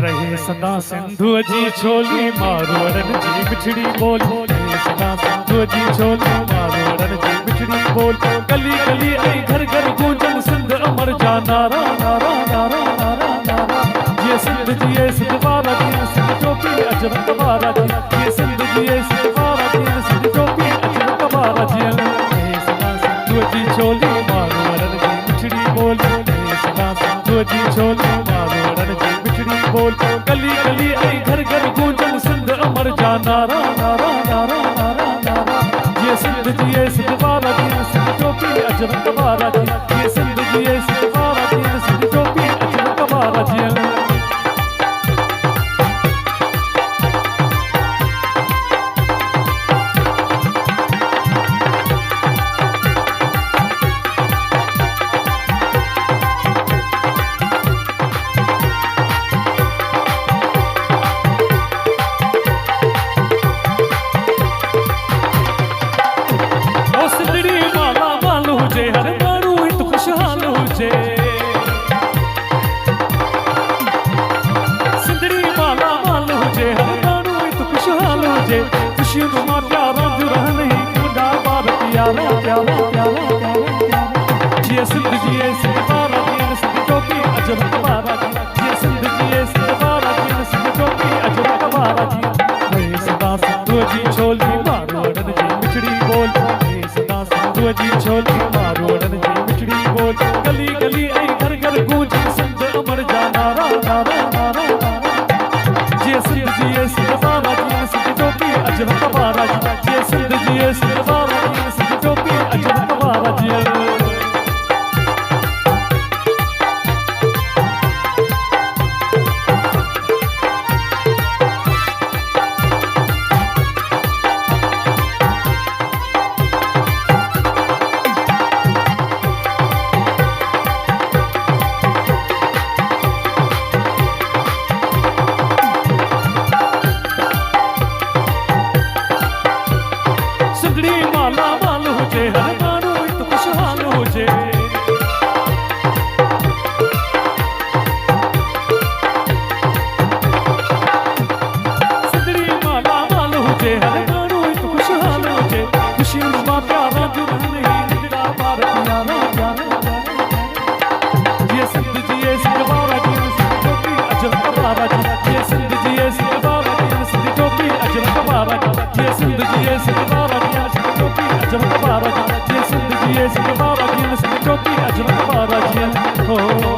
रहे सदा सिंधु जी छोली मारवड़न जी बिछड़ी बोल। रहे सदा सिंधु जी छोली मारवड़न जी बिछड़ी बोल। गली गली आई घर घर गूंजन सिंध अमर जा नारा नारा नारा नारा नारा। ये सिंध जी ये सिंध वाला जी सिंध टोपी अजर कबारा जी। ये सिंध जी ये सिंध वाला जी सिंध टोपी अजर कबारा जी। रहे सदा सिंधु जी छोली मारवड़न जी बिछड़ी बोल। रहे सदा सिंधु जी छोली मारवड़न जी बिछड़ी बोल। गली गली आई घर घर गूंजन सिंध अमर जा नारा नारा नारा नारा नारा। ये सिंध जी ये सिंध वाला जी सिंध टोपी अजर कबारा जी। ये सिंध जी ये सिंध वाला जी सिंध टोपी अजर कबारा जी। खुशियों मां प्यारा जो रहने मुंडा बार प्यारा प्यारा प्यारा प्यारा। जी सिंध जी सिंध वाला जी सिंध टोपी अजर कबारा जी। जी सिंध जी सिंध वाला जी सिंध टोपी अजर कबारा जी। रहे सदा सिंधु जी छोली मारवड़न जी बिछड़ी बोल। रहे सदा सिंधु जी छोली मारवड़न जी बिछड़ी बोल। गली गली आई घर घर गूंजी सिंध अमर जा नारा नारा नारा नारा। जी सिंध जी सिंध वाला जी सिंध टोपी अजर कबारा जी। ये सिंध जी ये सिंध वाला जी सिंध टोपी अजर कबारा जी। ये सिंध जी ये सिंध वाला जी सिंध टोपी अजर कबारा जी। ये सिंध जी ये सिंध वाला जी सिंध टोपी अजर कबारा जी।